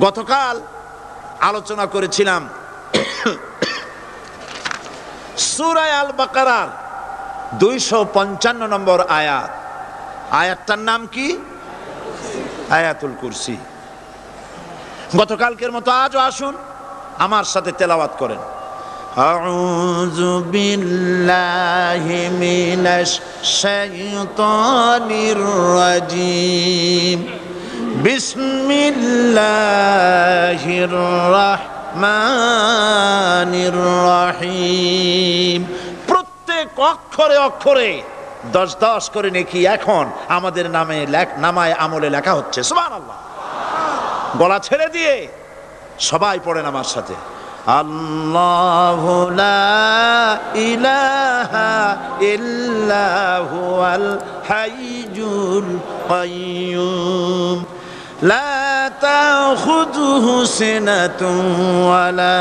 গতকাল আলোচনা করেছিলাম সূরা আল বাকারার 255 নম্বর আয়াত। আয়াতটার নাম কি? আয়াতুল কুরসি। গতকালকের মতো আজও আসুন আমার সাথে তেলাওয়াত করেন। আউযু বিল্লাহি মিনাশ শাইতানির রাজিম। বিসমিল্লাহির রাহমানির রাহিম। প্রত্যেক অক্ষরে অক্ষরে 10 করে নেকি এখন আমাদের নামায় আমলে লেখা হচ্ছে। সুবহানাল্লাহ। গলা ছেড়ে দিয়ে সবাই পড়েন আমার সাথে। আল্লাহু লা ইলাহা ইল্লা হুয়াল হাইয়ুল কাইয়্যুম লা তাখুযুহু সিনাতুন ওয়ালা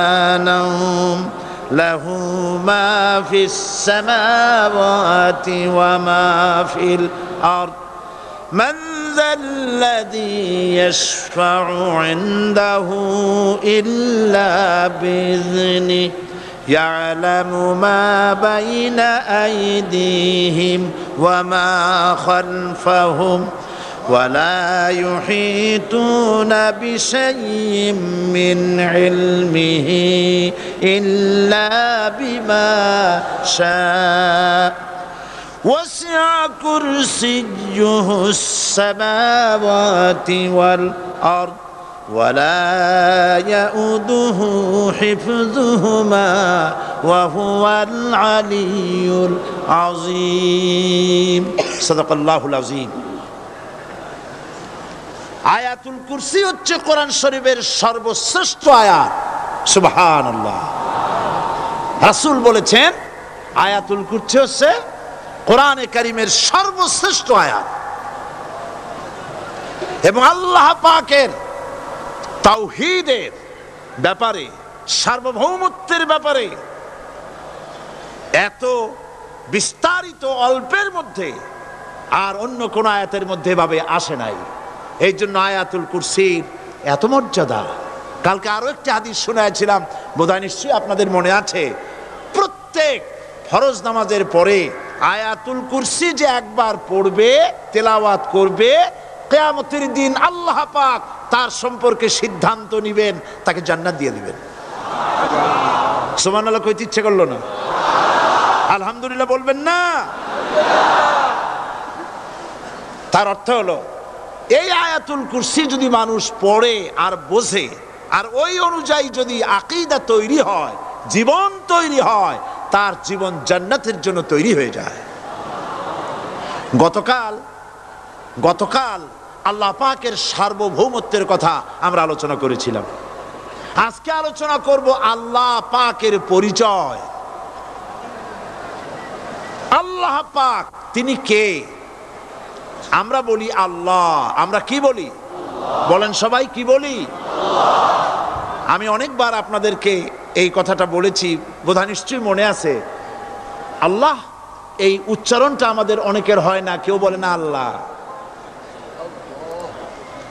নাওম লাহু মা ফিস সামাওয়াতি ওয়া মা ফিল আরদ মান الذي يشفع عنده إلا بإذنه يعلم ما بين أيديهم وما خلفهم ولا يحيطون بشيء من علمه إلا بما شاء وسع كرسيه السماوات والأرض ولا يؤوده حفظهما وهو العلي العظيم صدق الله العظيم। আয়াতুল কুরসি হচ্ছে কোরআন শরীফের সর্বশ্রেষ্ঠ আয়াত। সুবহানাল্লাহ। রাসূল বলেছেন আয়াতুল কুরসি হচ্ছে কোরআনে কারীমের সর্বশ্রেষ্ঠ আয়াত এবং আল্লাহ পাকের তাওহীদের ব্যাপারে, সার্বভৌমত্বের ব্যাপারে এত বিস্তারিত অল্পের মধ্যে আর অন্য কোন আয়াতের মধ্যে ভাবে আসে নাই। এই জন্য আয়াতুল কুরসির এত মর্যাদা। কালকে আরো একটি হাদিস শোনাইছিলাম, বোধহয় নিশ্চয়ই আপনাদের মনে আছে। প্রত্যেক ফরজ নামাজের পরে আয়াতুল কুরসি যে একবার পড়বে, তেলাওয়াত করবে, কিয়ামতের দিন আল্লাহ পাক তার সম্পর্কে সিদ্ধান্ত নিবেন, তাকে জান্নাত দিয়ে দিবেন। সুবহানাল্লাহ কইতে ইচ্ছে করলো না? আলহামদুলিল্লাহ বলবেন না? তার অর্থ হলো এই আয়াতুল কুরসি যদি মানুষ পড়ে আর বোঝে আর ওই অনুযায়ী যদি আকীদা তৈরি হয়, জীবন তৈরি হয়, তার জীবন জান্নাতের জন্য তৈরি হয়ে যায়। গতকাল আল্লাহ পাকের সার্বভৌমত্বের কথা আমরা আলোচনা করেছিলাম। আজকে আলোচনা করব আল্লাহ পাকের পরিচয়। আল্লাহ পাক তিনি কে? আমরা বলি আল্লাহ। আমরা কি বলি? বলেন সবাই, কি বলি? আমি অনেকবার আপনাদেরকে এই কথাটা বলেছি, বোধহয় নিশ্চয়ই মনে আছে। আল্লাহ এই উচ্চারণটা আমাদের অনেকের হয় না, কেউ বলে না আল্লাহ।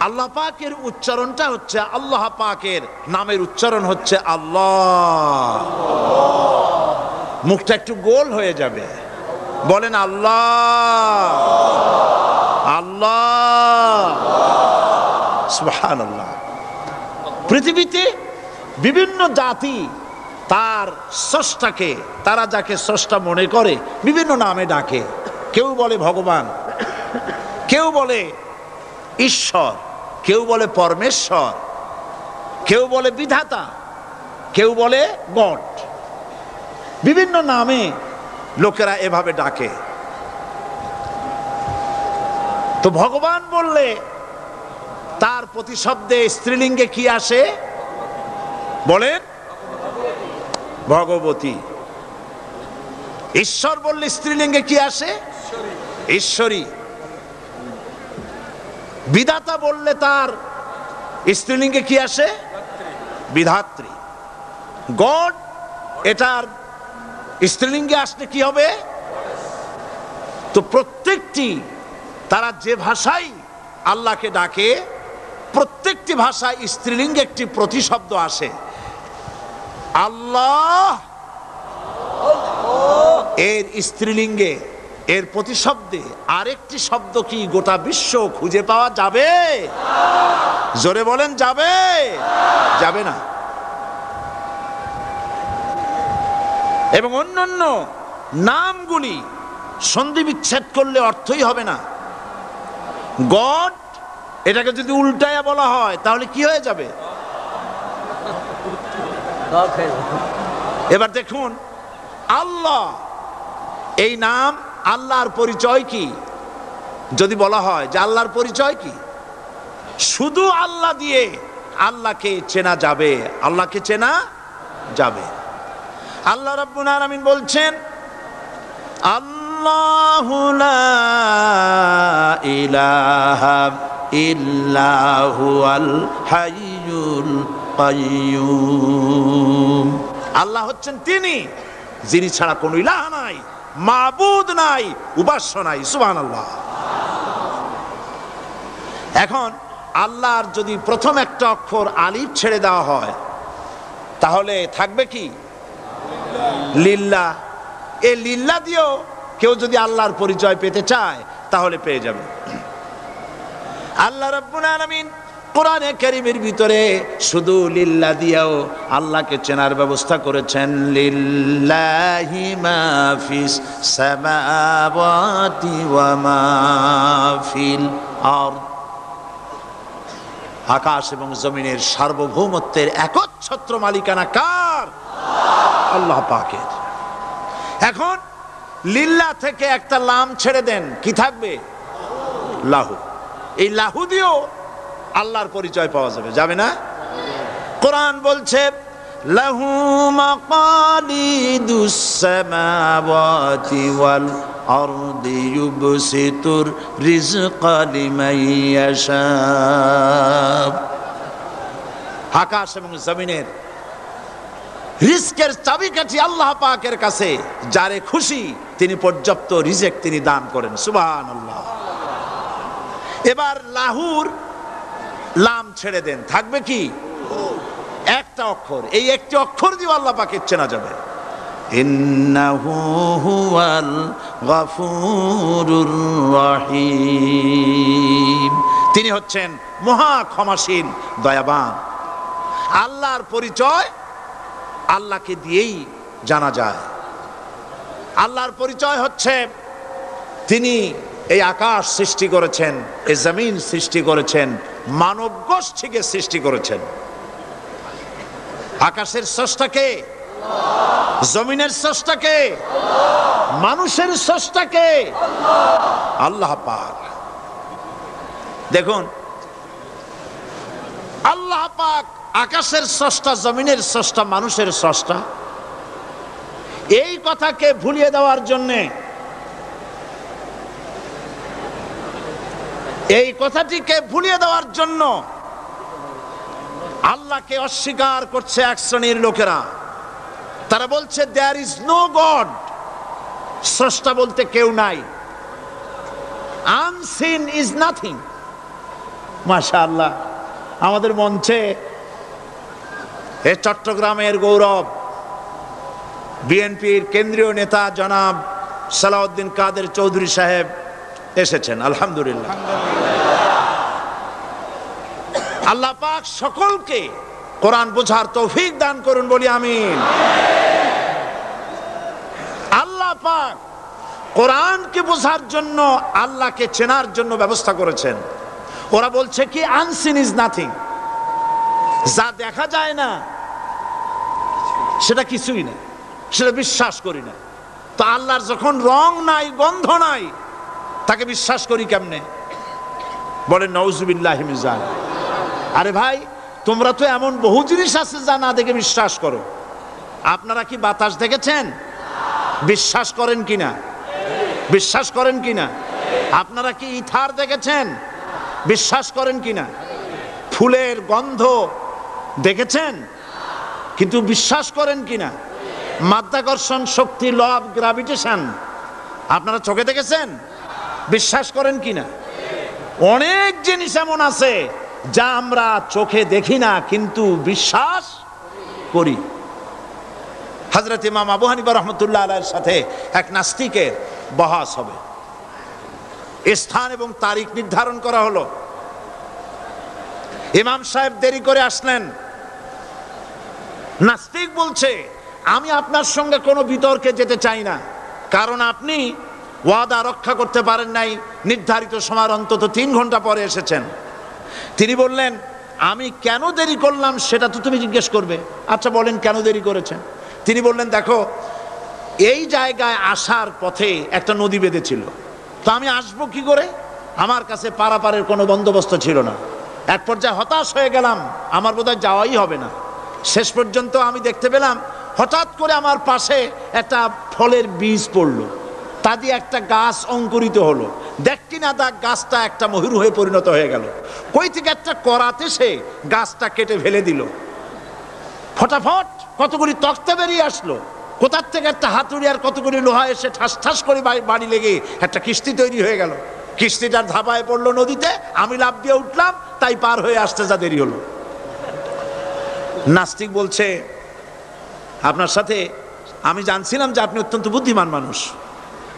আল্লাহ পাকের উচ্চারণটা হচ্ছে, আল্লাহ পাকের নামের উচ্চারণ হচ্ছে আল্লাহ। মুখটা একটু গোল হয়ে যাবে, বলেন আল্লাহ আল্লাহ সুবহানাল্লাহ। পৃথিবীতে বিভিন্ন জাতি তার স্রষ্টাকে, তারা যাকে স্রষ্টা মনে করে বিভিন্ন নামে ডাকে। কেউ বলে ভগবান, কেউ বলে ঈশ্বর, কেউ বলে পরমেশ্বর, কেউ বলে বিধাতা, কেউ বলে গড। বিভিন্ন নামে লোকেরা এভাবে ডাকে। তো ভগবান বললে তার প্রতিশব্দে স্ত্রীলিঙ্গে কি আসে? বলেন ভগবতী। ঈশ্বর বললে স্ত্রীলিঙ্গে কি আসে? ঈশ্বরী। বিধাতা বললে তার স্ত্রীলিঙ্গে কি আসে? বিধাত্রী। গড, এটার স্ত্রীলিঙ্গে আসলে কি হবে? তো প্রত্যেকটি, তারা যে ভাষায় আল্লাহকে ডাকে, প্রত্যেক প্রত্যেকটি ভাষায় স্ত্রীলিঙ্গে একটি প্রতিশব্দ আসে। আল্লাহ এর স্ত্রীলিঙ্গে, এর প্রতিশব্দে আরেকটি শব্দ কি গোটা বিশ্ব খুঁজে পাওয়া যাবে? জোরে বলেন, যাবে? যাবে না। এবং অন্যান্য নামগুলি সন্ধি বিচ্ছেদ করলে অর্থই হবে না। গড এটাকে যদি উল্টায়া বলা হয় তাহলে কি হয়ে যাবে? এবার দেখুন, আল্লাহ এই নাম, আল্লাহর পরিচয় কি? যদি বলা হয় যে আল্লাহর পরিচয় কি, শুধু আল্লাহ দিয়ে আল্লাহকে চেনা যাবে, আল্লাহকে চেনা যাবে। আল্লাহ রাব্বুল আলামিন বলছেন, আল্লাহু লা ইলাহা ইল্লা হুয়াল হাইয়ুল কাইয়্যুম। আল্লাহ হচ্ছেন তিনি যিনি ছাড়া কোনো ইলাহ নাই, মাবুদ নাই, উপাস্য নাই। সুবহানাল্লাহ। এখন আল্লাহর যদি প্রথম একটা অক্ষর আলিফ ছেড়ে দেওয়া হয় তাহলে থাকবে কি? লিল্লাহ। এই লিল্লাহ দিয়েও কেউ যদি আল্লাহর পরিচয় পেতে চায় তাহলে পেয়ে যাবে। আল্লাহ রাব্বুল আলামিন কোরআনে কারীমের ভিতরে শুধু লিল্লাহ দিয়েও আল্লাহকে চেনার ব্যবস্থা করেছেন। লিল্লাহি মা ফিস সামাওয়াতি ওয়া মা ফিল আরদ। আকাশ এবং জমিনের সার্বভৌমত্বের একচ্ছত্র মালিকানা কার? আল্লাহ পাকের। এখন লিল্লাহ থেকে একটা লাম ছেড়ে দেন, কি থাকবে? লাহু। এই লাহু দিয়েও আল্লাহর পরিচয় পাওয়া যাবে, যাবে না? কোরআন বলছে, লাহু মাকালিদুস সামাওয়াতি ওয়াল আরদি ইউবসিতুর রিজকা লিমান ইয়াশা। আকাশ এবং জমিনের রিজকের চাবিকাঠি আল্লাহ পাকের কাছে, যারে খুশি তিনি পর্যাপ্ত রিজক তিনি দান করেন। সুবহানাল্লাহ। এবার লাহুর লাম ছেড়ে দেন, থাকবে কি? একটা অক্ষর। এই একটি অক্ষর দিয়ে আল্লাহ পাকের চেনা যাবে। ইন্নাহু হুয়াল গফুরুর রহিম। তিনি হচ্ছেন মহা ক্ষমাশীল, দয়াবান। আল্লাহর পরিচয় আল্লাহকে দিয়েই জানা যায়। আল্লাহর পরিচয় হচ্ছে তিনি এই আকাশ সৃষ্টি করেছেন, এই জমিন সৃষ্টি করেছেন, মানব গোষ্ঠীকে সৃষ্টি করেছেন। আকাশের স্রষ্টাকে, জমিনের স্রষ্টাকে, মানুষের স্রষ্টাকে আল্লাহ পাক। দেখুন, আল্লাহ পাক আকাশের স্রষ্টা, জমিনের স্রষ্টা, মানুষের স্রষ্টা। এই কথাকে ভুলিয়ে দেওয়ার জন্যে, এই কথাটিকে ভুলিয়ে দেওয়ার জন্য আল্লাহকে অস্বীকার করছে এক শ্রেণীর লোকেরা। তারা বলছে দেয়ার ইজ নো গড, স্রষ্টা বলতে কেউ নাই, আনসিন ইজ নাথিং। মাশাআল্লাহ, আমাদের মঞ্চে এই চট্টগ্রামের গৌরব বিএনপির কেন্দ্রীয় নেতা জনাব সালাউদ্দিন কাদের চৌধুরী সাহেব এসেছেন। আলহামদুলিল্লাহ। আল্লাহ পাক সকলকে কোরআন বোঝার তৌফিক দান করুন, বলি আমিন। আল্লাহ পাক কোরআনকে বোঝার জন্য, আল্লাহকে চেনার জন্য ব্যবস্থা করেছেন। ওরা বলছে কি আনসিন ইজ নাথিং, যা দেখা যায় না সেটা কিছুই না, সেটা বিশ্বাস করি না। তো আল্লাহর যখন রং নাই, গন্ধ নাই, তাকে বিশ্বাস করি কেমনে? বলেন নাউজুবিল্লাহি মিন যালিক। আরে ভাই, তোমরা তো এমন বহু জিনিস আছে যা না দেখে বিশ্বাস করো। আপনারা কি বাতাস দেখেছেন? বিশ্বাস করেন কিনা? বিশ্বাস করেন কিনা? আপনারা কি ইথার দেখেছেন? বিশ্বাস করেন কিনা? ফুলের গন্ধ দেখেছেন কিন্তু বিশ্বাস করেন কিনা? মাধ্যাকর্ষণ শক্তি, ল অফ গ্রাভিটেশন আপনারা চোখে দেখেছেন? বিশ্বাস করেন কিনা? অনেক জিনিস এমন আছে যা আমরা চোখে দেখি না কিন্তু বিশ্বাস করি। হযরত ইমাম আবু হানিফা রাহমাতুল্লাহ আলাইহির সাথে এক নাস্তিকের বহস হবে। স্থান এবং তারিখ নির্ধারণ করা হলো। ইমাম সাহেব দেরি করে আসলেন। নাস্তিক বলছে, আমি আপনার সঙ্গে কোনো বিতর্কে যেতে চাই না, কারণ আপনি ওয়াদা রক্ষা করতে পারেন নাই, নির্ধারিত সময়ের অন্তত 3 ঘন্টা পরে এসেছেন। তিনি বললেন, আমি কেন দেরি করলাম সেটা তো তুমি জিজ্ঞেস করবে। আচ্ছা বলেন কেন দেরি করেছেন? তিনি বললেন, দেখো এই জায়গায় আসার পথে একটা নদী বেঁধেছিল, তো আমি আসবো কি করে? আমার কাছে পারাপারের কোনো বন্দোবস্ত ছিল না। এক পর্যায়ে হতাশ হয়ে গেলাম, আমার বোধহয় যাওয়াই হবে না। শেষ পর্যন্ত আমি দেখতে পেলাম হঠাৎ করে আমার পাশে একটা ফলের বীজ পড়লো, তা দিয়ে একটা গাছ অঙ্কুরিত হলো। দেখছি না তা গাছটা একটা ময়ূর হয়ে পরিণত হয়ে গেল। কই থেকে একটা করাতে সে গাছটা কেটে ফেলে দিল। ফটাফট কতগুলি তক্তা বেরিয়ে আসলো, কোথার থেকে একটা হাতুড়ি আর কতগুলি লোহা এসে ঠাস ঠাস করে বাড়ি লেগে একটা কিস্তি তৈরি হয়ে গেল। কিস্তিটার ধাপায় পড়লো নদীতে, আমি লাফ দিয়ে উঠলাম, তাই পার হয়ে আসতে যা দেরি হলো। নাস্তিক বলছে, আপনার সাথে আমি জানছিলাম যে আপনি অত্যন্ত বুদ্ধিমান মানুষ,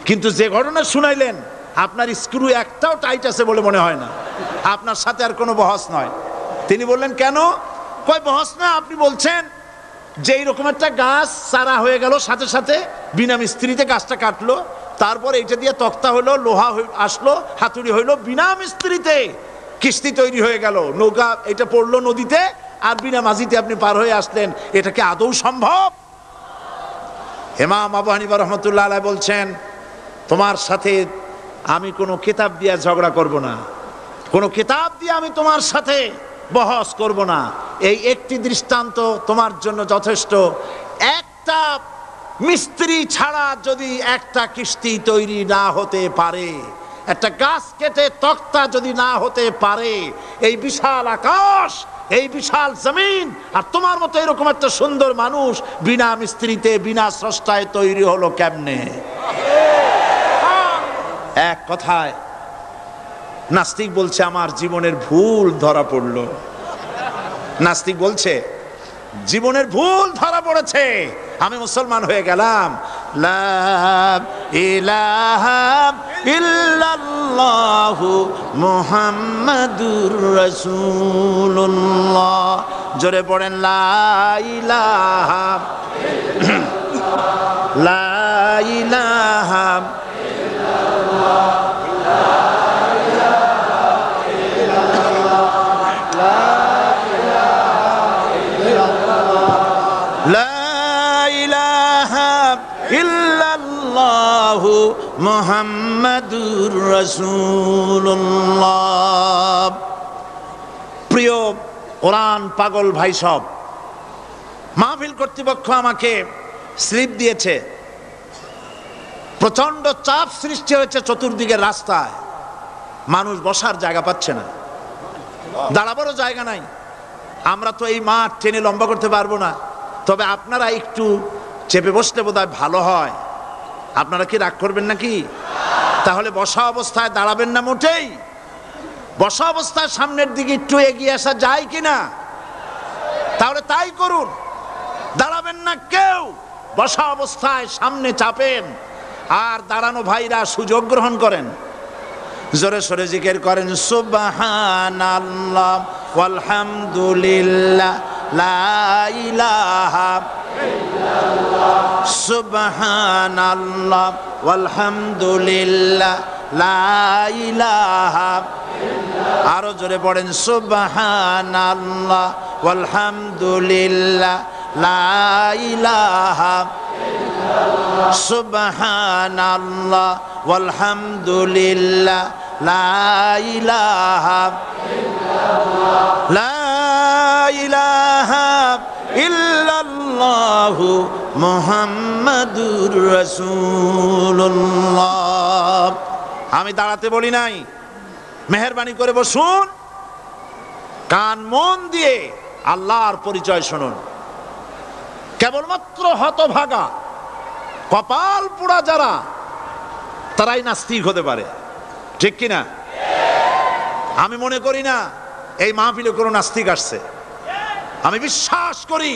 কিন্তু যে ঘটনা শুনাইলেন আপনার স্ক্রু একটাও টাইট আছে বলে মনে হয় না, আপনার সাথে আর কোনো বহস নয়। তিনি বললেন, কেন? কয় বহস না, আপনি বলছেন যে এইরকম একটা গাছ চারা হয়ে গেল, সাথে সাথে বিনা মিস্ত্রিতে গাছটা কাটলো, তারপর এটা দিয়ে তক্তা হলো, লোহা আসলো, হাতুড়ি হইলো, বিনা মিস্ত্রিতে কিস্তি তৈরি হয়ে গেল, নৌকা এটা পড়লো নদীতে, আর বিনা মাঝিতে আপনি পার হয়ে আসলেন। এটা কি আদৌ সম্ভব? ইমাম আবু হানিফা রাহমাতুল্লাহ আলাইহি বলছেন, তোমার সাথে আমি কোনো কিতাব দিয়ে ঝগড়া করব না, কোনো কিতাব দিয়ে আমি তোমার সাথে বহস করব না। এই একটি দৃষ্টান্ত তোমার জন্য যথেষ্ট। একটা মিস্ত্রি ছাড়া যদি একটা কিস্তি তৈরি না হতে পারে, একটা গাছ কেটে তক্তা যদি না হতে পারে, এই বিশাল আকাশ, এই বিশাল জমিন, আর তোমার মতো এরকম একটা সুন্দর মানুষ বিনা মিস্ত্রিতে বিনা স্রষ্টায় তৈরি হলো কেমনে? এক কথায় নাস্তিক বলছে, আমার জীবনের ভুল ধরা পড়লো। নাস্তিক বলছে, জীবনের ভুল ধরা পড়েছে, আমি মুসলমান হয়ে গেলাম। লা ইলাহা ইল্লাল্লাহু মুহাম্মাদুর রাসূলুল্লাহ। জোরে পড়েন, লা ইলাহা লা ইলাহা মুহাম্মাদুর রাসূলুল্লাহ। প্রিয় কোরআন পাগল ভাই সব, মাহফিল কর্তৃপক্ষ আমাকে স্লিপ দিয়েছে, প্রচন্ড চাপ সৃষ্টি হয়েছে চতুর্দিকের রাস্তায়, মানুষ বসার জায়গা পাচ্ছে না, দাঁড়াবারও জায়গা নাই। আমরা তো এই মাঠ টেনে লম্বা করতে পারবো না, তবে আপনারা একটু চেপে বসলে বোধহয় ভালো হয়। আপনারা কি রাগ করবেন নাকি? তাহলে বসা অবস্থায় দাঁড়াবেন না মোটেই? বসা অবস্থায় সামনের দিকে একটু এগিয়ে আসা যায় কিনা? তাহলে তাই করুন, দাঁড়াবেন না কেউ, বসা অবস্থায় সামনে চাপেন, আর দাঁড়ানো ভাইরা সুযোগ গ্রহণ করেন, জোরে সোরে জিকির করেন, সুবহানাল্লাহ ওয়ালহামদুলিল্লাহ লা ইলাহা ইল্লাল্লাহ, সুবহানাল্লাহ ওয়ালহামদুলিল্লাহ লা ইলাহা ইল্লাল্লাহ। আরো জোরে পড়েন, সুবহানাল্লাহ ওয়ালহামদুলিল্লাহ লা ইলাহা ইল্লাল্লাহ, সুবহানাল্লাহ ওয়ালহামদুলিল্লাহ লা ইলাহা ইল্লাল্লাহ, লা ইলাহা ইল্লাল্লাহু মুহাম্মাদুর রাসূলুল্লাহ। আমি দাঁড়াতে বলি নাই, মেহেরবানি করে বসুন, কান মন দিয়ে আল্লাহর পরিচয় শুনুন। কেবলমাত্র হতভাগা কপাল পোড়া যারা, তারাই নাস্তিক হতে পারে, ঠিক কিনা? আমি মনে করি না এই মাহফিলে কোনো নাস্তিক আসছে? আমি বিশ্বাস করি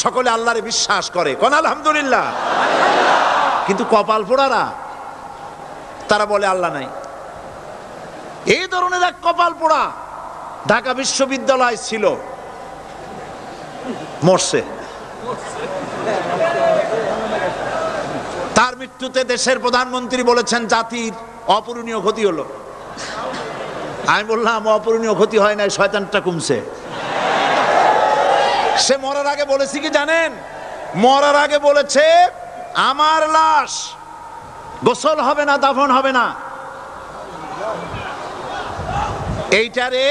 সকলে আল্লাহরে বিশ্বাস করে, কোন আলহামদুলিল্লাহ। কিন্তু কপাল পোড়ারা তারা বলে আল্লাহ নাই। এই ধরনের এক কপাল পোড়া ঢাকা বিশ্ববিদ্যালয় ছিল, মরছে। তার মৃত্যুতে দেশের প্রধানমন্ত্রী বলেছেন জাতির অপূরণীয় ক্ষতি হলো। আমি বললাম অপূরণীয় ক্ষতি হয় নাই, শয়তানটা কমছে। সে মরার আগে বলেছে কি জানেন? মরার আগে বলেছে আমার লাশ গোসল হবে না, দাফন হবে না। এইটারে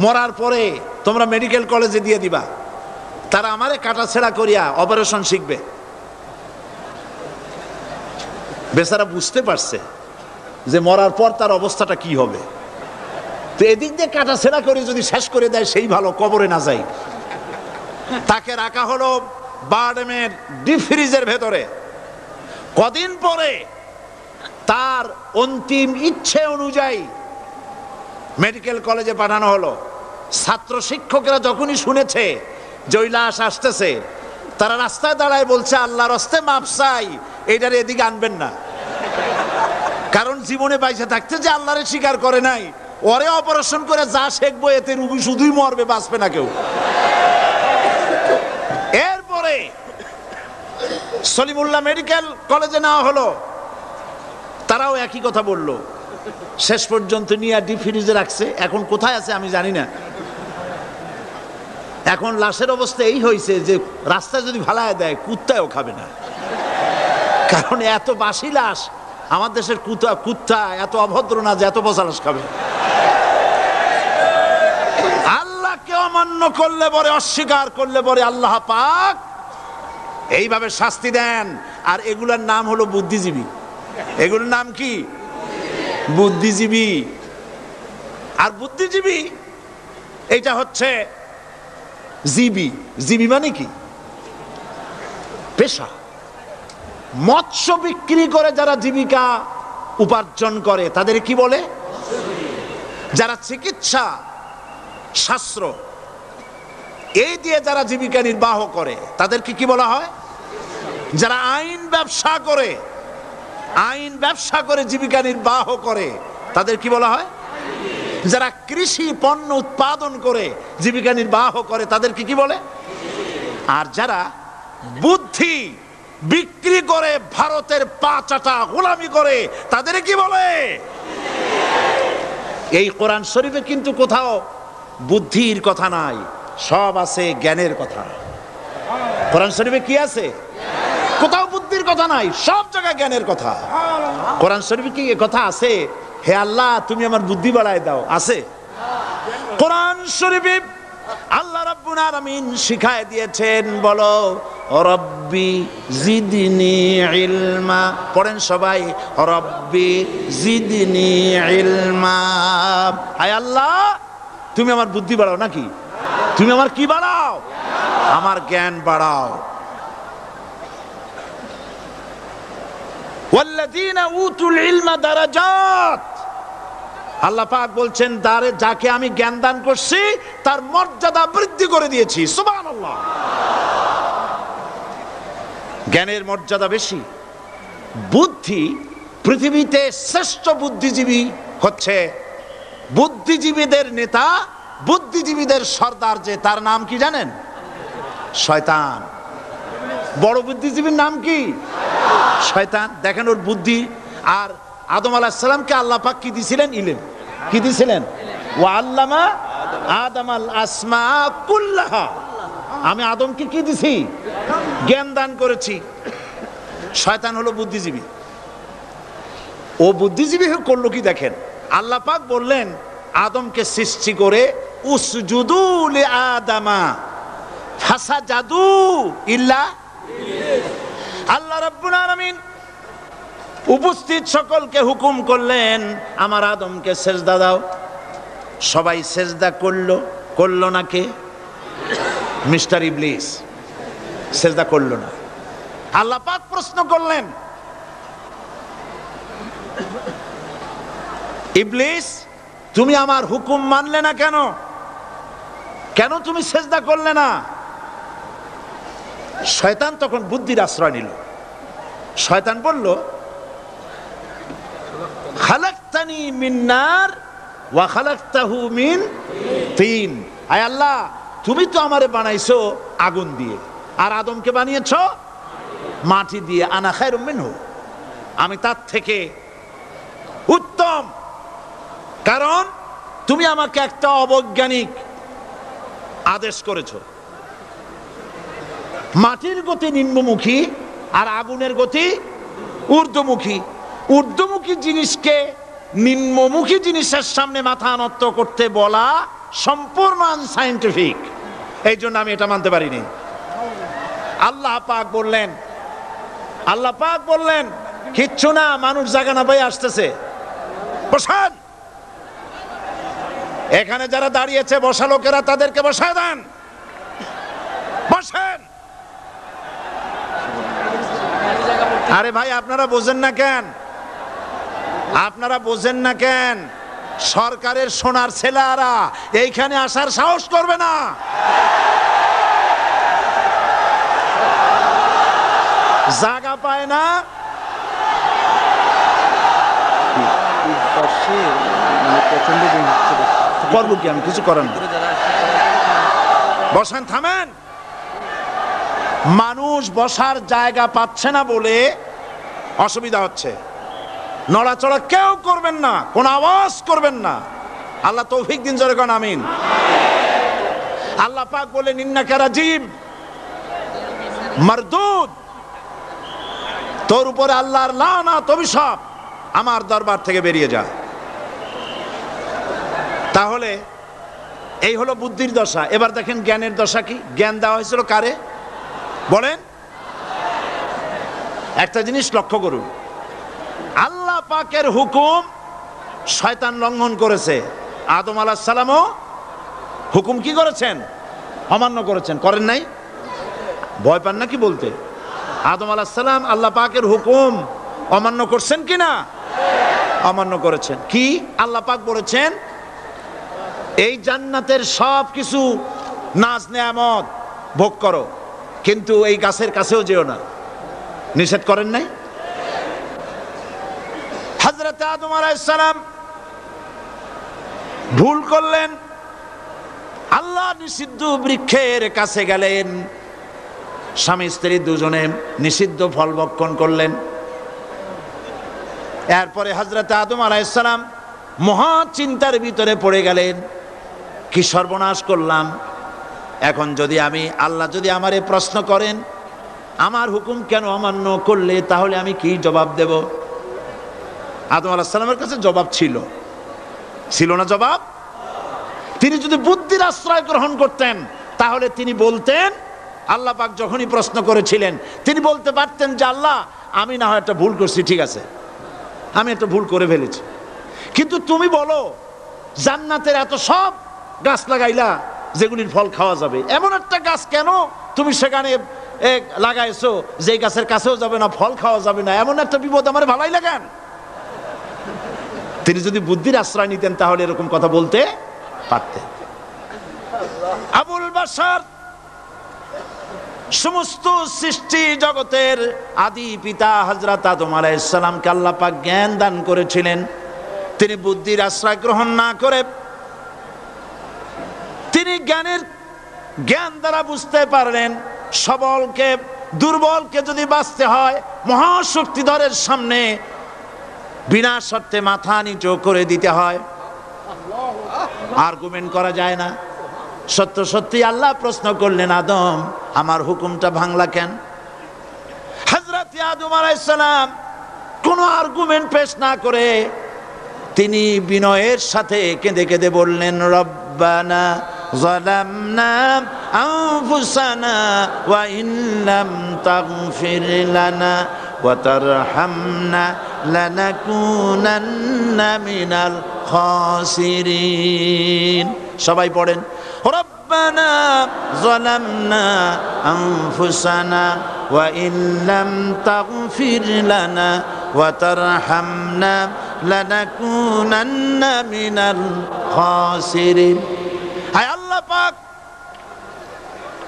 মরার পরে তোমরা মেডিকেল কলেজে দিয়ে দিবা, তারা আমারে কাটাছেড়া করিয়া অপারেশন শিখবে। বেচারা বুঝতে পারছে যে মরার পর তার অবস্থাটা কি হবে। তো এদিক দিয়ে কাটাছেড়া করে যদি শেষ করে দেয় সেই ভালো, কবরে না যাই। তাকে রাখা হলো বারডেমের ডিপ ফ্রিজের ভেতরে। কদিন পরে তার অন্তিম ইচ্ছে অনুযায়ী মেডিকেল কলেজে পাঠানো হলো। ছাত্র শিক্ষকরা যখনই শুনেছে যে ওই লাশ আসতেছে, তারা রাস্তায় দাঁড়ায় বলছে আল্লাহর রাস্তায় মাপ চাই, এইটার এদিকে আনবেন না। কারণ জীবনে বাইসে থাকতে যে আল্লাহরে স্বীকার করে নাই, ওরে অপারেশন করে যা শেখবো এতে রুগী শুধুই মরবে, বাঁচবে না কেউ। এরপরে সলিমুল্লাহ মেডিকেল কলেজে নেওয়া হলো, তারাও একই কথা বলল। শেষ পর্যন্ত নিয়ে ডিপ ফ্রিজে রাখছে। এখন কোথায় আছে আমি জানি না। এখন লাশের অবস্থা এই হয়েছে যে রাস্তায় যদি ফালায় দেয় কুত্তাও খাবে না, কারণ এত বাসি লাশ। আমার দেশের কুত্তা এত অভদ্র না যে এত পচা লাশ খাবে। আল্লাহকে অমান্য করলে পরে, অস্বীকার করলে পরে আল্লাহ পাক এইভাবে শাস্তি দেন। আর এগুলোর নাম হলো বুদ্ধিজীবী। এগুলোর নাম কি? বুদ্ধিজীবী। আর বুদ্ধিজীবী এটা হচ্ছে জীবী। জীবী মানে কি? পেশা। মৎস্য বিক্রি করে যারা জীবিকা উপার্জন করে তাদের কি বলে? যারা চিকিৎসা শাস্ত্র এই দিয়ে যারা জীবিকা নির্বাহ করে তাদেরকে কি বলা হয়? যারা আইন ব্যবসা করে, আইন ব্যবসা করে জীবিকা নির্বাহ করে তাদের কি বলা হয়? যারা কৃষি পণ্য উৎপাদন করে জীবিকা নির্বাহ করে তাদেরকে কি বলে? আর যারা বুদ্ধি বিক্রি করে ভারতের পাচাটা গোলামি করে তাদের কি বলে? এই কোরআন শরীফে কিন্তু কোথাও বুদ্ধির কথা নাই, সব আছে জ্ঞানের কথা। কোরআন শরীফে কি আছে? কোথাও বুদ্ধির কথা নাই, সব জায়গায় জ্ঞানের কথা। কোরআন শরীফে কি কথা আছে হে আল্লাহ তুমি আমার বুদ্ধি বাড়ায় দাও? আছে? কোরআন শরীফে আল্লাহ রাব্বুল আলামিন শিখায় দিয়েছেন, বলো রব্বি জিদনি ইলমা। পড়েন সবাই, রব্বি জিদনি ইলমা। হায় আল্লাহ তুমি আমার বুদ্ধি বাড়াও নাকি? তুমি আমার কি বাড়াও? আমার জ্ঞান বাড়াও। ওয়াল্লাযীনা উতুল ইলমা দারাজাত। আল্লাহ পাক বলছেন যাকে আমি জ্ঞান দান করছি তার মর্যাদা বৃদ্ধি করে দিয়েছি। সুবহানাল্লাহ। জ্ঞানের মর্যাদা বেশি। বুদ্ধি, পৃথিবীতে শ্রেষ্ঠ বুদ্ধিজীবী হচ্ছে বুদ্ধিজীবীদের নেতা, বুদ্ধিজীবীদের সর্দার, যে তার নাম কি জানেন? শয়তান। বড় বুদ্ধিজীবীর নাম কি? শয়তান। দেখেন ওর বুদ্ধি। আর আদম আলাইহিস সালামকে আল্লাহ পাক কি দিয়েছিলেন? ইলম। কি দিয়েছিলেন? ওয়া আল্লামা আদামাল আসমা কুল্লাহা। আমি আদমকে কি দিছি? জ্ঞান দান করেছি। শয়তান হলো বুদ্ধিজীবী। ও বুদ্ধিজীবী করলো কি দেখেন, আল্লাহ পাক বললেন আদমকে সৃষ্টি করে উসজুদু লি আদামা ফাসাজাদু ইল্লা আল্লাহ রাব্বুল আলামিন উপস্থিত সকলকে হুকুম করলেন আমার আদমকে সেজদা দাও। সবাই সেজদা করলো না কে? মিস্টার ইবলিস সেজদা করলো না। আল্লাহ পাক প্রশ্ন করলেন, ইবলিস তুমি আমার হুকুম মানলে না কেন? কেন তুমি সেজদা করলে না? শয়তান তখন বুদ্ধির আশ্রয় নিল। শয়তান বলল, খালাকতানি মিন নার ওয়া খালাকতাহু মিন তিন। আয় আল্লাহ, তুমি তো আমারে বানাইছো আগুন দিয়ে, আর আদমকে বানিয়েছো মাটি দিয়ে। আনা খায়রুম মিনহু, আমি তার থেকে উত্তম। কারণ তুমি আমাকে একটা অবৈজ্ঞানিক আদেশ করেছো। মাটির গতি নিম্নমুখী আর আগুনের গতি ঊর্ধ্বমুখী। ঊর্ধ্বমুখী জিনিসকে নিম্নমুখী জিনিসের সামনে মাথা নত করতে বলা সম্পূর্ণ আনসাইন্টিফিক। এই জন্য আমি এটা মানতে পারিনি। আল্লাহ পাক বললেন কিচ্ছু না, মানুষ জায়গা না পাই আসতেছে, বসান। এখানে যারা দাঁড়িয়েছে বসা লোকেরা, তাদেরকে বসায় দেন, বসেন। আরে ভাই, আপনারা বোঝেন না কেন? সরকারের সোনার ছেলেরা এইখানে আসার সাহস করবে না। জায়গা পায় না। করবো কি আমি? কিছু করেন, বসেন, থামেন। মানুষ বসার জায়গা পাচ্ছে না বলে অসুবিধা হচ্ছে। নড়াচড়া কেউ করবেন না, কোন আওয়াজ করবেন না। আল্লাহ তৌফিক দিন, জোরে কোন আমিন। আল্লাহ পাক বলেন, ইন্নাকা রাজিম মারদুদ, তোর উপরে আল্লাহর লানত, অভিশাপ, আমার দরবার থেকে বেরিয়ে যা। তাহলে এই হলো বুদ্ধির দশা। এবার দেখেন জ্ঞানের দশা কি। জ্ঞান দেওয়া হয়েছিল কারে বলেন? একটা জিনিস লক্ষ্য করুন, আল্লাহ পাকের হুকুম শয়তান লঙ্ঘন করেছে। আদম আলাইহিস সালামও হুকুম কি করেছেন? অমান্য করেছেন। করেন নাই? ভয় পান নাকি বলতে? আদম আলাইহিস সালাম আল্লাহ পাকের হুকুম অমান্য করছেন কিনা? অমান্য করেছেন। কি আল্লাহ পাক বলেছেন? এই জান্নাতের সব কিছু নাজ নেয়ামত ভোগ করো, কিন্তু এই গাছের কাছেও যেও না। নিষেধ করেন নাই? হযরত আদম আলাইহিস সালাম ভুল করলেন, আল্লাহ নিষিদ্ধ বৃক্ষের কাছে গেলেন, স্বামী স্ত্রী দুজনে নিষিদ্ধ ফল ভক্ষণ করলেন। এরপরে হযরত আদম আলাইহিস সালাম মহা চিন্তার ভিতরে পড়ে গেলেন, কি সর্বনাশ করলাম। এখন যদি আল্লাহ যদি আমারে প্রশ্ন করেন, আমার হুকুম কেন অমান্য করলে, তাহলে আমি কি জবাব দেব? আদম আলাইহিস সালামের কাছে জবাব ছিল না জবাব? তিনি যদি বুদ্ধির আশ্রয় গ্রহণ করতেন, তাহলে তিনি বলতেন, আল্লাহ পাক যখনই প্রশ্ন করেছিলেন তিনি বলতে পারতেন যে আল্লাহ, আমি না হয় একটা ভুল করছি, ঠিক আছে, আমি একটা ভুল করে ফেলেছি, কিন্তু তুমি বলো জান্নাতের এত সব গাছ লাগাইলা যেগুলির ফল খাওয়া যাবে, এমন একটা গাছ কেন তুমি সেখানে লাগাইছো যে গাছের কাছেও যাবে না, ফল খাওয়া যাবে না, এমন একটা বিপদ আমার ভালাই লাগান। তিনি যদি বুদ্ধির আশ্রয় নিতেন তাহলে এরকম কথা বলতে পারতেন। আবুল বাশার সমস্ত সৃষ্টি জগতের আদি পিতা হযরত আদম আলাইহিস সালামকে আল্লাহ পাক জ্ঞান দান করেছিলেন। তিনি বুদ্ধির আশ্রয় গ্রহণ না করে তিনি জ্ঞান দ্বারা বুঝতে পারলেন, সবলকে দুর্বলকে যদি বাঁচতে হয় মহাশক্তিধরের সামনে বিনা শর্তে মাথা নিচু করে দিতে হয়, আর্গুমেন্ট করা যায় না। সত্য সত্যি আল্লাহ প্রশ্ন করলেন, আদম আমার হুকুমটা ভাঙলা কেন? হযরত আদম আলাইহিস সালাম কোনো আর্গুমেন্ট পেশ না করে তিনি বিনয়ের সাথে কেঁদে কেঁদে বললেন, রব্বানা যালামনা আনফুসানা ওয়া ইন লাম তাগফির লানা ওয়া তারহামনা লানাকুনান্না মিনাল খাসিরিন। সবাই পড়েন, রব্বানা যালামনা আনফুসানা ওয়া ইন লাম তাগফির লানা ওয়া তারহামনা লানাকুনান্না মিনাল খাসিরিন। হায় আল্লাহ পাক,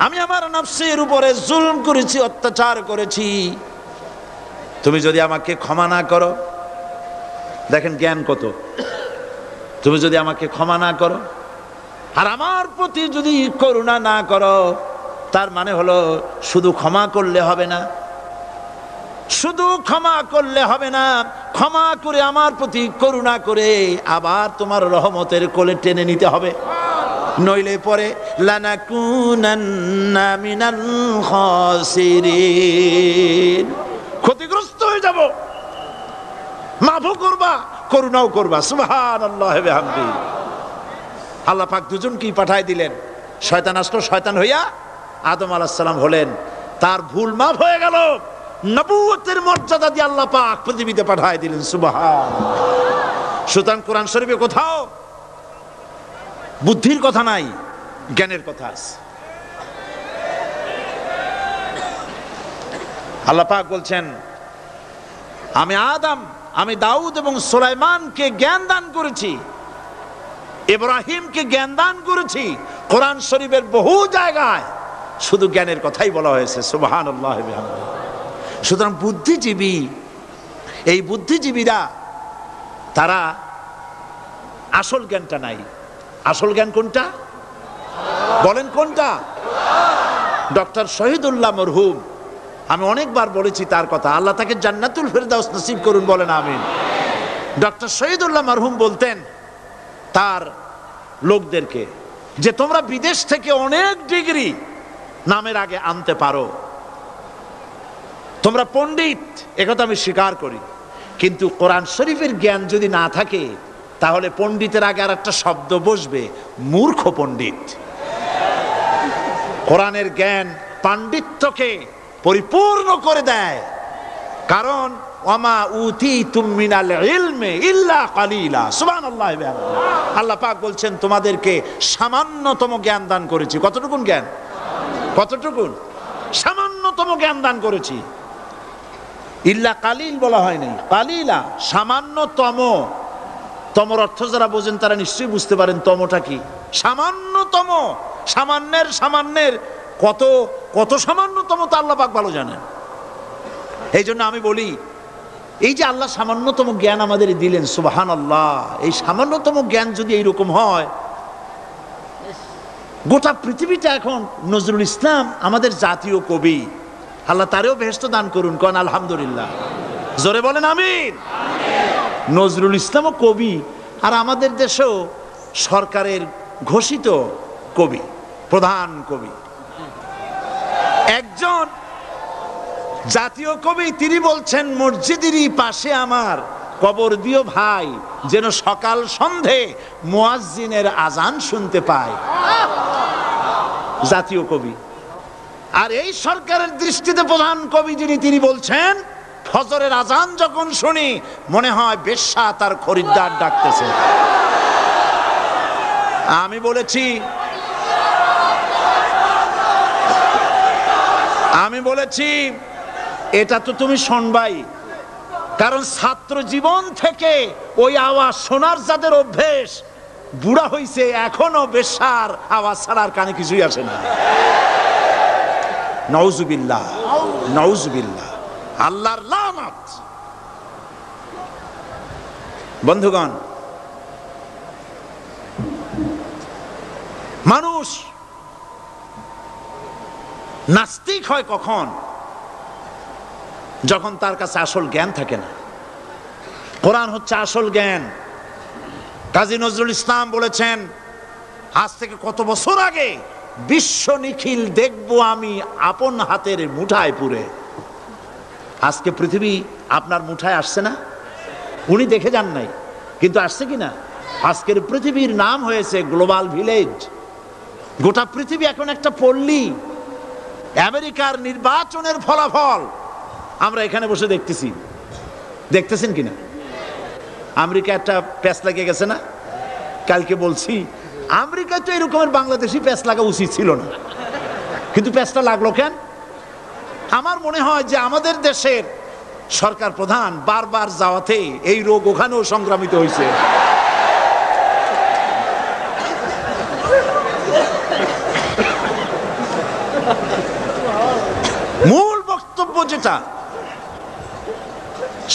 আমি আমার নফসের উপরে জুলম করেছি, অত্যাচার করেছি, তুমি যদি আমাকে ক্ষমা না করো, দেখেন জ্ঞান কত, তুমি যদি আমাকে ক্ষমা না করো আর আমার প্রতি যদি করুণা না করো, তার মানে হলো শুধু ক্ষমা করলে হবে না, শুধু ক্ষমা করলে হবে না, ক্ষমা করে আমার প্রতি করুণা করে আবার তোমার রহমতের কোলে টেনে নিতে হবে, নইলে পরে লানাকুনান্না মিনাল খাসিরিন, ক্ষতিগ্রস্ত হয়ে যাব। মাফও করবা, করুণাও করবা। সুবহানাল্লাহ ওয়া বিহামদিহি। আল্লাহ পাক দুজনকেই পাঠায় দিলেন। শয়তান আসলো, শয়তান হইয়া আদম আলাইহিস সালাম হলেন, তার ভুল মাফ হয়ে গেল, নবুয়তের মর্যাদা দিয়ে আল্লাহ পাক পৃথিবীতে পাঠায় দিলেন। সুবহানাল্লাহ। সুতরাং কোরআন শরীফে কোথাও বুদ্ধির কথা নাই, জ্ঞানের কথা আছে। আল্লাহ পাক বলছেন, আমি আদম, আমি দাউদ এবং সুলাইমানকে জ্ঞান দান করেছি, ইব্রাহিমকে জ্ঞান দান করেছি। কোরআন শরীফের বহু জায়গায় শুধু জ্ঞানের কথাই বলা হয়েছে। সুবহানাল্লাহ ওয়া বিহামদিহি। সুতরাং বুদ্ধিজীবী, এই বুদ্ধিজীবীরা তারা আসল জ্ঞানটা নাই। আসল জ্ঞান কোনটা বলেন, কোনটা? ডক্টর শহীদুল্লাহ মরহুম, আমি অনেকবার বলেছি তার কথা, আল্লাহ তাকে জান্নাতুল ফেরদাউস নসিব করুন, বলেন আমিন। ডক্টর শহীদুল্লাহ মরহুম বলতেন তার লোকদেরকে যে তোমরা বিদেশ থেকে অনেক ডিগ্রি নামের আগে আনতে পারো, তোমরা পণ্ডিত, একথা আমি স্বীকার করি, কিন্তু কোরআন শরীফের জ্ঞান যদি না থাকে তাহলে পণ্ডিতের আগে আর একটা শব্দ বসবে, মূর্খ পণ্ডিত। কোরআনের জ্ঞান পাণ্ডিত্যকে পরিপূর্ণ করে দেয়, কারণ ওয়ামা উতিতুম মিনাল ইলমি ইল্লা কালিলা। সুবহানাল্লাহ। আল্লাহ পাক বলছেন তোমাদেরকে সামান্যতম জ্ঞান দান করেছি। কতটুকুন জ্ঞান? কতটুকুন? সামান্যতম জ্ঞান দান করেছি। ইল্লা কালিল বলা হয়নি, কালিলা, সামান্যতম। তমর অর্থ যারা বোঝেন তারা নিশ্চয়ই বুঝতে পারেন তমটা কি। সামান্যতম, সামান্যের সামান্যের কত কত সামান্যতম তা আল্লাহ পাক ভালো জানেন। এই জন্য আমি বলি, এই যে আল্লাহ সামান্যতম জ্ঞান আমাদের দিলেন, সুবহানাল্লাহ, এই সামান্যতম জ্ঞান যদি এইরকম হয়, গোটা পৃথিবীটা এখন নজরুল ইসলাম আমাদের জাতীয় কবি, আল্লাহ তারেও বেহেশত দান করুন, কোন আলহামদুলিল্লাহ, জোরে বলেন আমিন। নজরুল ইসলামও কবি, আর আমাদের দেশেও সরকারের ঘোষিত কবি, প্রধান কবি। একজন জাতীয় কবি তিনি বলছেন, মসজিদেরই পাশে আমার কবর দিও ভাই, যেন সকাল সন্ধে মুয়াজ্জিনের আজান শুনতে পায়। জাতীয় কবি। আর এই সরকারের দৃষ্টিতে প্রধান কবি যিনি, তিনি বলছেন, ফজরের আজান যখন শুনি মনে হয় বেশ্যা তার খরিদ্দার ডাকতেছে। আমি বলেছি এটা তো তুমি শুনবাই, কারণ ছাত্র জীবন থেকে ওই আওয়াজ শোনার যাদের অভ্যেস, বুড়া হইছে এখনো বেশ্যার আওয়াজ ছাড়ার কানে কিছুই আসে না। নাউজুবিল্লাহ, নাউজুবিল্লাহ, আল্লাহর লানত। বন্ধুগণ, মানুষ নাস্তিক হয় কখন? যখন তার কাছে আসল জ্ঞান থাকে না। কোরআন হচ্ছে আসল জ্ঞান। কাজী নজরুল ইসলাম বলেছেন, আজ থেকে কত বছর আগে, বিশ্ব নিখিল দেখবো আমি আপন হাতের মুঠায় পুরে। আজকে পৃথিবী আপনার মুঠায় আসছে না? উনি দেখে যান নাই, কিন্তু আসছে কিনা? আজকের পৃথিবীর নাম হয়েছে গ্লোবাল ভিলেজ। গোটা পৃথিবী এখন একটা পল্লী। আমেরিকার নির্বাচনের ফলাফল আমরা এখানে বসে দেখতেছি, দেখতেছেন কিনা? আমেরিকা একটা প্যাচ লাগিয়ে গেছে না? কালকে বলছি, আমেরিকায় তো এরকমের বাংলাদেশি প্যাচ লাগা উচিত ছিল না, কিন্তু প্যাচটা লাগলো কেন? আমার মনে হয় যে আমাদের দেশের সরকার প্রধান বারবার যাওয়াতে এই রোগ ওখানেও সংক্রামিত হয়েছে। মূল বক্তব্য যেটা,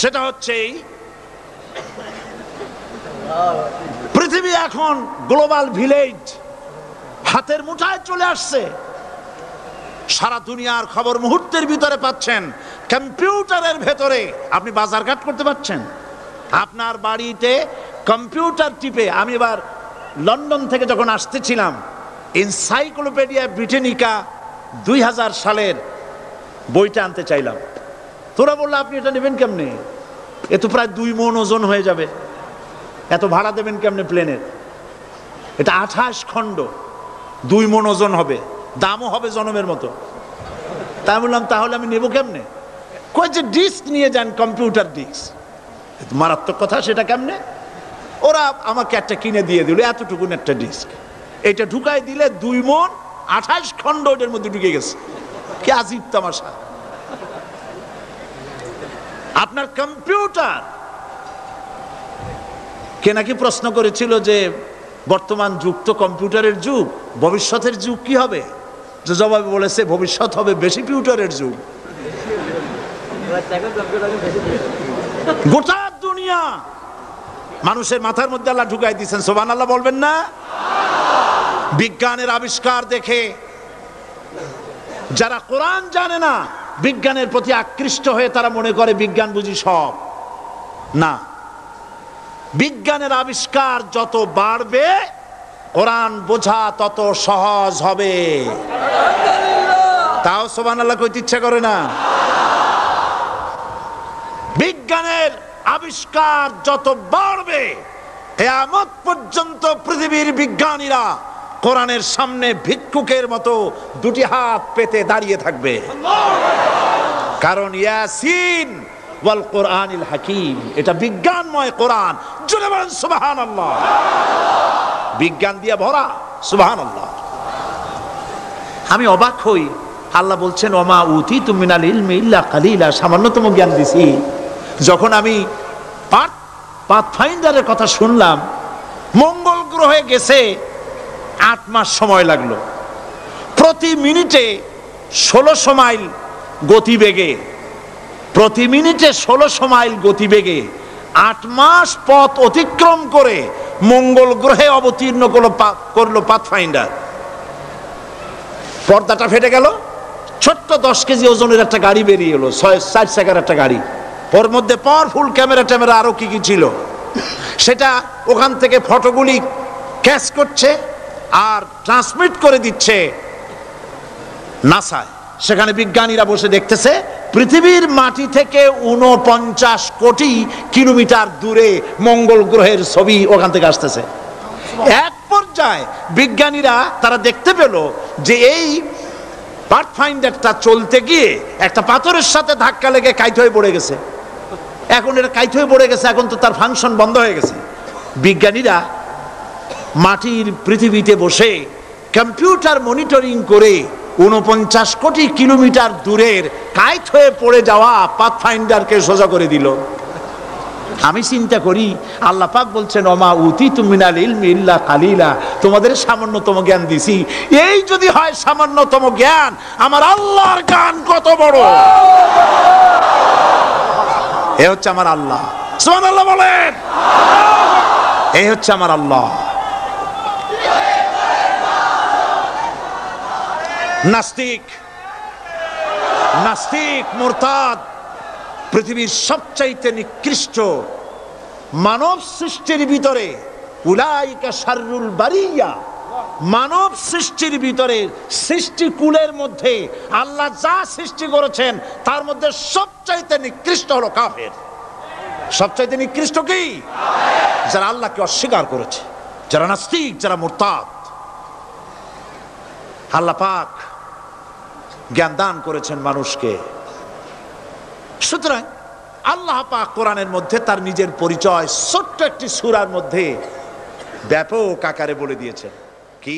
সেটা হচ্ছে পৃথিবী এখন গ্লোবাল ভিলেজ, হাতের মুঠায় চলে আসছে। সারা দুনিয়ার খবর মুহূর্তের ভিতরে পাচ্ছেন, কম্পিউটারের ভেতরে আপনি বাজারঘাট করতে পারছেন। আপনার বাড়িতে কম্পিউটার টিপে, আমি এবার লন্ডন থেকে যখন আসতেছিলাম, এনসাইক্লোপিডিয়া ব্রিটানিকা 2000 সালের বইটা আনতে চাইলাম। তোরা বললো আপনি এটা নেবেন কেমনে, এ তো প্রায় 2 মণ ওজন হয়ে যাবে, এত ভাড়া দেবেন কেমনে প্লেনের? এটা 28 খণ্ড, 2 মণ ওজন হবে, দামও হবে জনমের মতো। তাই বললাম তাহলে আমি নেবো কেমনে? কই যে ডিস্ক নিয়ে যান, কম্পিউটার ডিস্ক। মারাত্মক কথা, সেটা কেমনে? ওরা আমাকে একটা কিনে দিয়ে দিল, এতটুকুন একটা ডিস্ক। এটা ঢুকাই দিলে 2 মণ 28 খণ্ড এটার মধ্যে ঢুকে গেছে। কি আজীব তামাশা! আপনার কম্পিউটার কে নাকি প্রশ্ন করেছিল যে বর্তমান যুগ তো কম্পিউটারের যুগ, ভবিষ্যতের যুগ কি হবে? যে জবাবে বলেছে ভবিষ্যৎ হবে বেশি কম্পিউটারের যুগ। গোটা দুনিয়া মানুষের মাথার মধ্যে আল্লাহ ঢুকাই দিয়েছেন, সুবহানাল্লাহ বলবেন না? বিজ্ঞানের আবিষ্কার দেখে যারা কোরআন জানে না, বিজ্ঞানের প্রতি আকৃষ্ট হয়ে তারা মনে করে বিজ্ঞান বুঝি সব। না, বিজ্ঞানের আবিষ্কার যত বাড়বে কোরআন বোঝা তত সহজ হবে। তাও সুবহানাল্লাহ কইতে ইচ্ছা করে না? বিজ্ঞানের আবিষ্কার যত বাড়বে, কিয়ামত পর্যন্ত পৃথিবীর বিজ্ঞানীরা কোরআনের সামনে ভিক্ষুকের মতো 2টি হাত পেতে দাঁড়িয়ে থাকবে। কারণ ইয়াসিন ওয়াল কোরআনিল হাকিম, এটা বিজ্ঞানময় কোরআন। জোরে বলেন সুবহানাল্লাহ। বিজ্ঞান দিয়ে ভরা, সুবহানাল্লাহ। আমি অবাক হই, আল্লাহ বলছেন ওমা উতিতু মিনাল ইলমি ইল্লা কালিলা, সামান্যতম জ্ঞান দিছি। যখন আমি পাথফাইন্ডারের কথা শুনলাম, মঙ্গল গ্রহে গেছে 8 মাস সময় লাগলো, প্রতি মিনিটে 1600 মাইল গতিবেগে, প্রতি মিনিটে 1600 মাইল গতিবেগে 8 মাস পথ অতিক্রম করে মঙ্গল গ্রহে অবতীর্ণ করলো পাথফাইন্ডার। পর্দাটা ফেটে গেল, ছোট্ট 10 কেজি ওজনের একটা গাড়ি বেরিয়ে এলো, 4 চাকার একটা গাড়ি। ওর মধ্যে পাওয়ারফুল ক্যামেরা আরো কি কি ছিল, সেটা ওখান থেকে ফটোগুলি ক্যাচ করছে আর ট্রান্সমিট করে দিচ্ছে নাসায়। সেখানে বিজ্ঞানীরা বসে দেখতেছে পৃথিবীর মাটি থেকে 49 কোটি কিলোমিটার দূরে মঙ্গল গ্রহের ছবি ওখান থেকে আসতেছে। এক পর্যায়ে বিজ্ঞানীরা তারা দেখতে পেল যে এই পাথফাইন্ডারটা চলতে গিয়ে একটা পাথরের সাথে ধাক্কা লেগে কাইট হয়ে পড়ে গেছে। এখন এটা কাইট হয়ে পড়ে গেছে, এখন তো তার ফাংশন বন্ধ হয়ে গেছে। বিজ্ঞানীরা মাটির পৃথিবীতে বসে কম্পিউটার মনিটরিং করে 49 কোটি কিলোমিটার দূরের কাইট হয়ে পড়ে যাওয়া পাথফাইন্ডারকে সোজা করে দিল। আমি চিন্তা করি, আল্লাহ পাক বলছেন ওমা উতিতু মিনাল ইলমি ইল্লা কালিলা, তোমাদের সামান্যতম জ্ঞান দিছি। এই যদি হয় সামান্যতম জ্ঞান, আমার আল্লাহর জ্ঞান কত বড়! এ হচ্ছে আমার আল্লাহ, সুবহানাল্লাহ বলেন। এই হচ্ছে আমার আল্লাহ। নাস্তিক মুরতাদ পৃথিবীর সবচাইতে নিকৃষ্ট মানব সৃষ্টির ভিতরে, উলাইকা শাররুল বারিয়া, মানব সৃষ্টির ভিতরে সৃষ্টিকুলের মধ্যে আল্লাহ যা সৃষ্টি করেছেন তার মধ্যে সবচাইতে নিকৃষ্ট হলো কাফের। সবচাইতে নিকৃষ্ট কি? যারা আল্লাহকে অস্বীকার করেছে, যারা নাস্তিক, যারা মুরতাদ। আল্লাহ পাক জ্ঞান দান করেছেন মানুষকে। সুতরাং আল্লাহ পাক কোরআনের মধ্যে তার নিজের পরিচয় ছোট্ট একটি সূরার মধ্যে ব্যাপক আকারে বলে দিয়েছেন। কি?